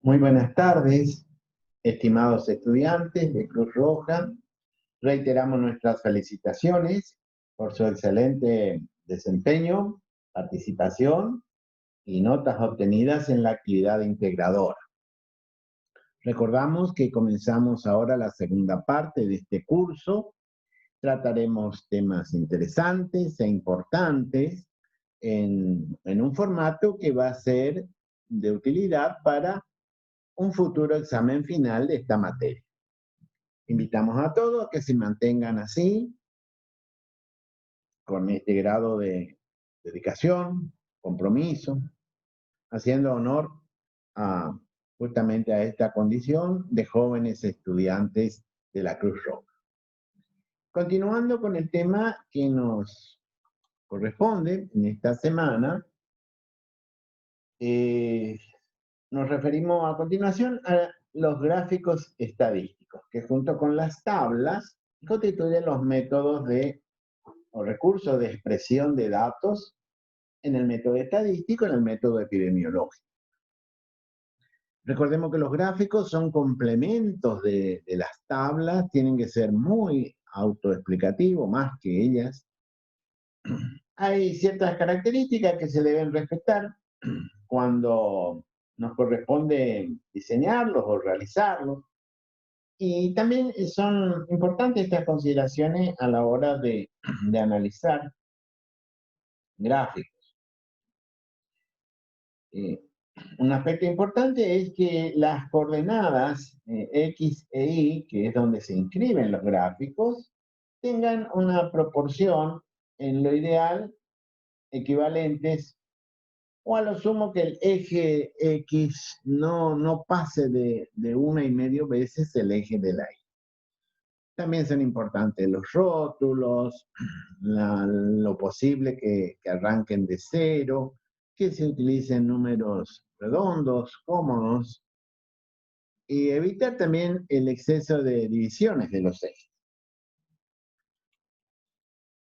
Muy buenas tardes, estimados estudiantes de Cruz Roja. Reiteramos nuestras felicitaciones por su excelente desempeño, participación y notas obtenidas en la actividad integradora. Recordamos que comenzamos ahora la segunda parte de este curso. Trataremos temas interesantes e importantes en un formato que va a ser de utilidad para un futuro examen final de esta materia. Invitamos a todos a que se mantengan así, con este grado de dedicación, compromiso, haciendo honor a, justamente a esta condición de jóvenes estudiantes de la Cruz Roja. Continuando con el tema que nos corresponde en esta semana, nos referimos a continuación a los gráficos estadísticos, que junto con las tablas constituyen los métodos o recursos de expresión de datos en el método estadístico, en el método epidemiológico. Recordemos que los gráficos son complementos de las tablas, tienen que ser muy autoexplicativos, más que ellas. Hay ciertas características que se deben respetar cuando nos corresponde diseñarlos o realizarlos. Y también son importantes estas consideraciones a la hora de analizar gráficos. Un aspecto importante es que las coordenadas X e Y, que es donde se inscriben los gráficos, tengan una proporción, en lo ideal, equivalentes, o a lo sumo que el eje X no pase de 1,5 veces el eje de la Y. También son importantes los rótulos, lo posible que arranquen de 0, que se utilicen números redondos, cómodos, y evitar también el exceso de divisiones de los ejes.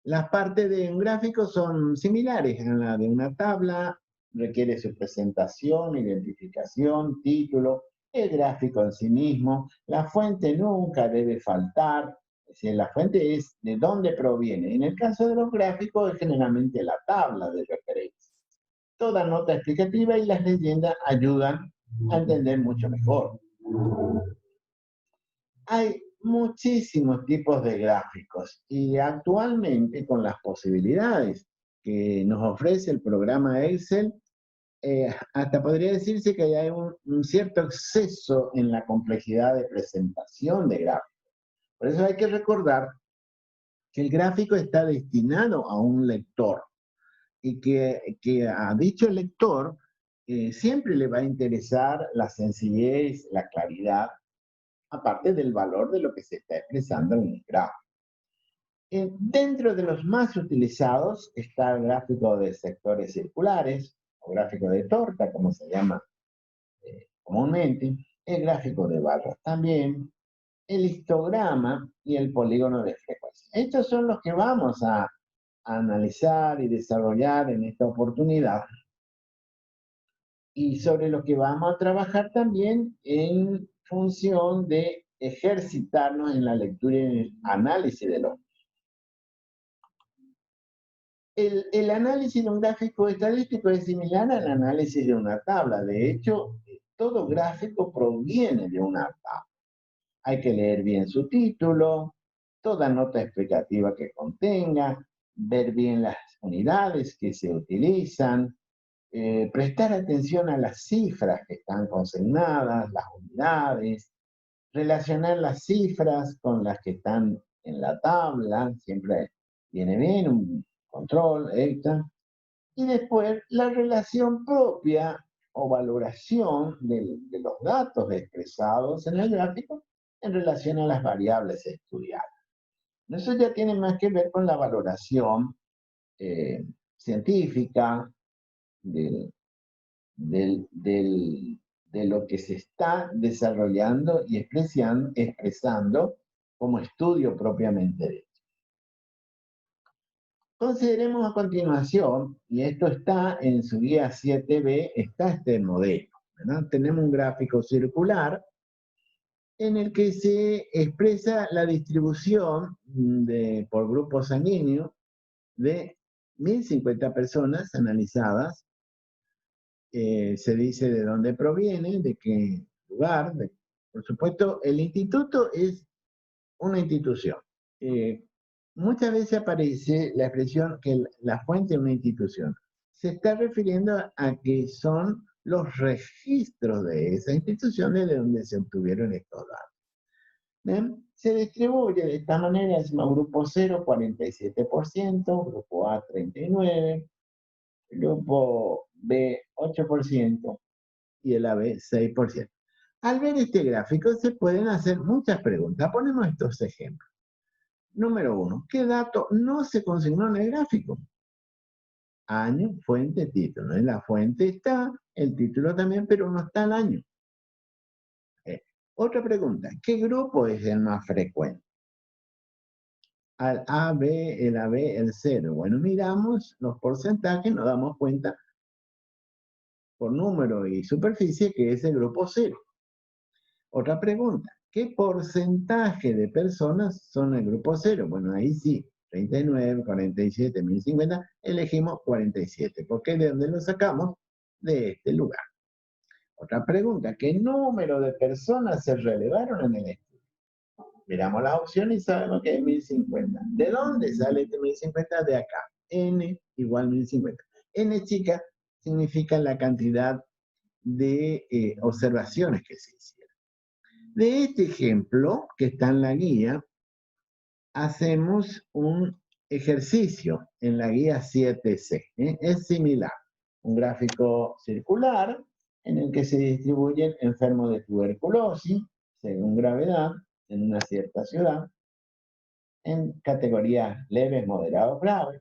Las partes de un gráfico son similares a la de una tabla, requiere su presentación, identificación, título, el gráfico en sí mismo, la fuente nunca debe faltar, es decir, la fuente es de dónde proviene. En el caso de los gráficos es generalmente la tabla de referencia. Toda nota explicativa y las leyendas ayudan a entender mucho mejor. Hay muchísimos tipos de gráficos y actualmente con las posibilidades que nos ofrece el programa Excel, hasta podría decirse que hay un cierto exceso en la complejidad de presentación de gráficos. Por eso hay que recordar que el gráfico está destinado a un lector y que a dicho lector siempre le va a interesar la sencillez, la claridad, aparte del valor de lo que se está expresando en el gráfico. Dentro de los más utilizados está el gráfico de sectores circulares, o gráfico de torta, como se llama comúnmente, el gráfico de barras también, el histograma y el polígono de frecuencia. Estos son los que vamos a analizar y desarrollar en esta oportunidad, y sobre lo que vamos a trabajar también en función de ejercitarnos en la lectura y en el análisis de los. El análisis de un gráfico estadístico es similar al análisis de una tabla. De hecho, todo gráfico proviene de una tabla. Hay que leer bien su título, toda nota explicativa que contenga, ver bien las unidades que se utilizan, prestar atención a las cifras que están consignadas, las unidades, relacionar las cifras con las que están en la tabla, siempre viene bien, un control, extra, y después la relación propia o valoración de los datos expresados en el gráfico en relación a las variables estudiadas. Eso ya tiene más que ver con la valoración científica de lo que se está desarrollando y expresando como estudio propiamente dicho. Consideremos a continuación, y esto está en su guía 7B, está este modelo. ¿verdad? Tenemos un gráfico circular en el que se expresa la distribución por grupo sanguíneo de 1050 personas analizadas. Se dice de dónde proviene, de qué lugar. Por supuesto, el instituto es una institución. Muchas veces aparece la expresión que la fuente es una institución. Se está refiriendo a que son los registros de esa institución de donde se obtuvieron estos datos. ¿Ven? Se distribuye de esta manera: grupo 0, 47%, grupo A, 39%, grupo B, 8%, y el AB, 6%. Al ver este gráfico se pueden hacer muchas preguntas. Ponemos estos ejemplos. Número 1, ¿qué dato no se consignó en el gráfico? Año, fuente, título. En la fuente está, el título también, pero no está el año. Otra pregunta, ¿qué grupo es el más frecuente? Al AB, el AB, el 0. Bueno, miramos los porcentajes, nos damos cuenta por número y superficie que es el grupo 0. Otra pregunta, ¿qué porcentaje de personas son el grupo 0? Bueno, ahí sí, 39, 47, 1050, elegimos 47, porque ¿de dónde lo sacamos? De este lugar. Otra pregunta, ¿qué número de personas se relevaron en el estudio? Miramos las opciones y sabemos que es 1050. ¿De dónde sale este 1050? De acá. N igual 1050. N chica significa la cantidad de observaciones que se hicieron. De este ejemplo, que está en la guía, hacemos un ejercicio en la guía 7C. Es similar. Un gráfico circular en el que se distribuyen enfermos de tuberculosis según gravedad en una cierta ciudad, en categorías leves, moderados, graves.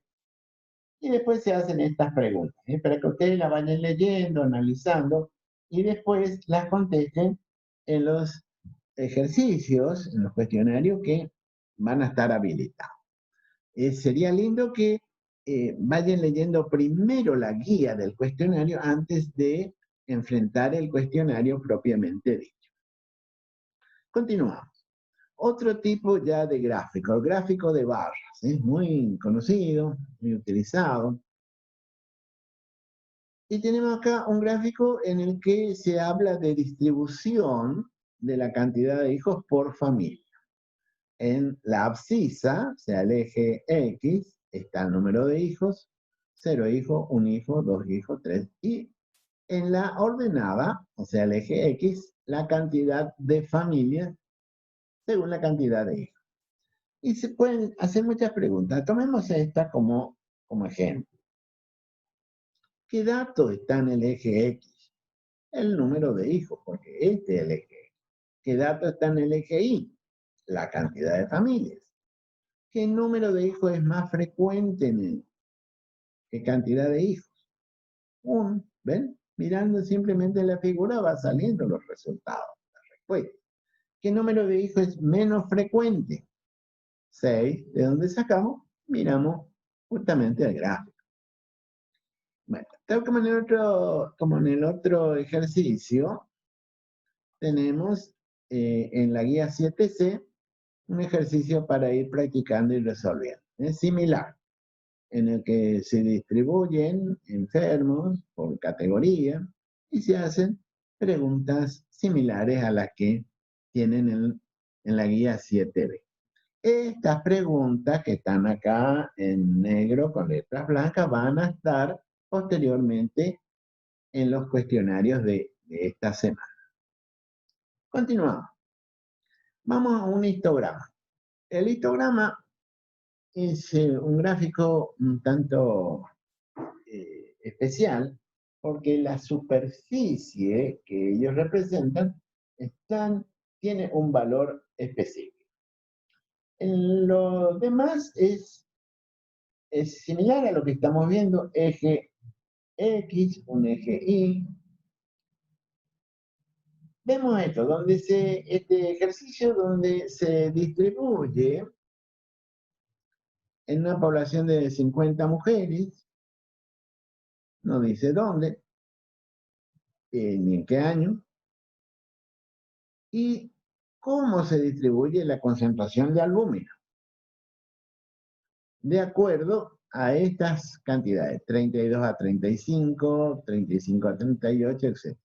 Y después se hacen estas preguntas, para que ustedes las vayan leyendo, analizando, y después las contesten en los ejercicios, en los cuestionarios que van a estar habilitados. Sería lindo que vayan leyendo primero la guía del cuestionario antes de enfrentar el cuestionario propiamente dicho. Continuamos. Otro tipo ya de gráfico, el gráfico de barras, muy conocido, muy utilizado. Y tenemos acá un gráfico en el que se habla de distribución de la cantidad de hijos por familia. En la abscisa, o sea, el eje X, está el número de hijos, 0 hijos, 1 hijo, 2 hijos, 3. Y en la ordenada, o sea, el eje X, la cantidad de familias según la cantidad de hijos. Y se pueden hacer muchas preguntas. Tomemos esta como ejemplo. ¿Qué dato está en el eje X? El número de hijos, porque este es el eje X. ¿Qué dato está en el eje Y? La cantidad de familias. ¿Qué número de hijos es más frecuente en él? ¿Qué cantidad de hijos? 1, ¿ven? Mirando simplemente la figura va saliendo los resultados, la respuesta. ¿Qué número de hijos es menos frecuente? 6. ¿De dónde sacamos? Miramos justamente el gráfico. Bueno, tal como en el otro ejercicio, tenemos en la guía 7C un ejercicio para ir practicando y resolviendo. Es similar, en el que se distribuyen enfermos por categoría y se hacen preguntas similares a las que tienen en la guía 7B. Estas preguntas que están acá en negro con letras blancas van a estar posteriormente en los cuestionarios de esta semana. Continuamos. Vamos a un histograma. El histograma es un gráfico un tanto especial porque la superficie que ellos representan tiene un valor específico. En lo demás es similar a lo que estamos viendo: eje X, un eje Y. Vemos esto, este ejercicio donde se distribuye en una población de 50 mujeres, no dice dónde, ni en qué año, y cómo se distribuye la concentración de albúmina, de acuerdo a estas cantidades, 32 a 35, 35 a 38, etc.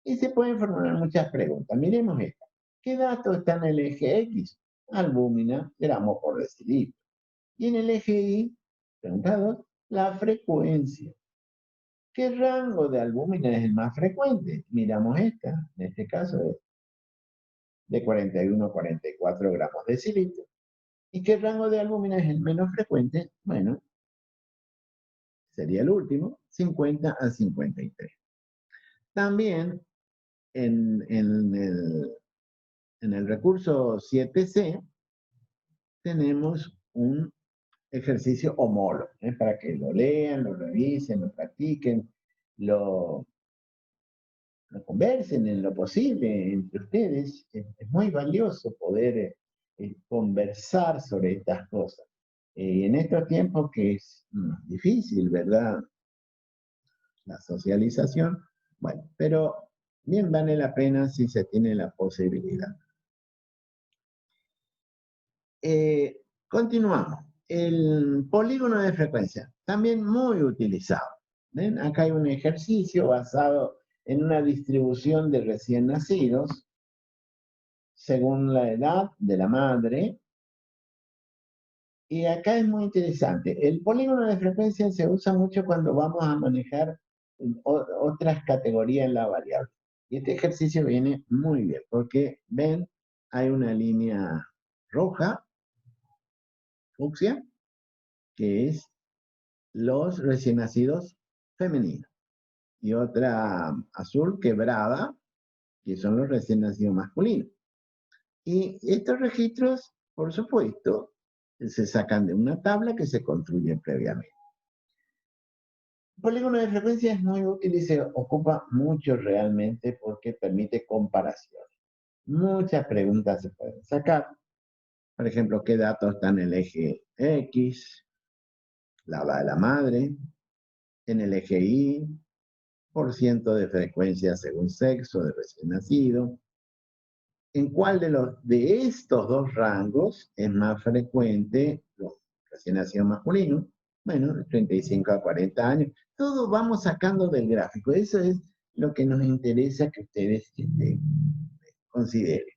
Y se pueden formular muchas preguntas. Miremos esta. ¿Qué dato está en el eje X? Albúmina, gramos por decilitro. Y en el eje Y, pregunta 2, la frecuencia. ¿Qué rango de albúmina es el más frecuente? Miramos esta, en este caso es de 41 a 44 gramos de decilitro. ¿Y qué rango de albúmina es el menos frecuente? Bueno, sería el último, 50 a 53. También en el recurso 7C tenemos un ejercicio homólogo, para que lo lean, lo revisen, lo practiquen, lo conversen en lo posible entre ustedes. Es muy valioso poder conversar sobre estas cosas. En estos tiempos que es difícil, ¿verdad? La socialización, bueno, pero bien vale la pena si se tiene la posibilidad. Continuamos. El polígono de frecuencia, también muy utilizado. ¿Ven? Acá hay un ejercicio basado en una distribución de recién nacidos según la edad de la madre. Y acá es muy interesante. El polígono de frecuencia se usa mucho cuando vamos a manejar otras categorías en la variable. Y este ejercicio viene muy bien, porque ven, hay una línea roja, fucsia, que es los recién nacidos femeninos. Y otra azul quebrada, que son los recién nacidos masculinos. Y estos registros, por supuesto, se sacan de una tabla que se construye previamente. El polígono de frecuencia es muy útil y se ocupa mucho realmente porque permite comparaciones. Muchas preguntas se pueden sacar. Por ejemplo, ¿qué datos están en el eje X? La va de la madre. En el eje Y, por ciento de frecuencia según sexo de recién nacido. ¿En cuál de estos dos rangos es más frecuente los recién nacidos masculinos? Bueno, de 35 a 40 años. Todo vamos sacando del gráfico. Eso es lo que nos interesa que ustedes consideren.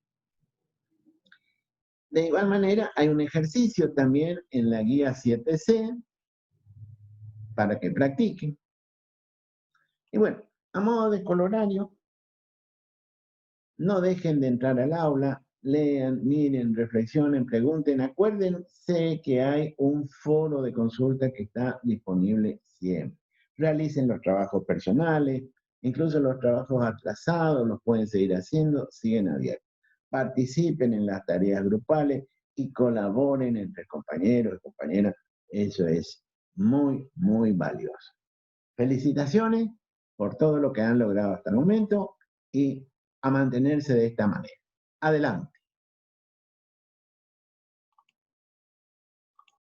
De igual manera, hay un ejercicio también en la guía 7C para que practiquen. Y bueno, a modo de colorario, no dejen de entrar al aula, lean, miren, reflexionen, pregunten. Acuérdense que hay un foro de consulta que está disponible siempre. Realicen los trabajos personales, incluso los trabajos atrasados, los pueden seguir haciendo, siguen abiertos. Participen en las tareas grupales y colaboren entre compañeros y compañeras. Eso es muy, muy valioso. Felicitaciones por todo lo que han logrado hasta el momento y a mantenerse de esta manera. Adelante.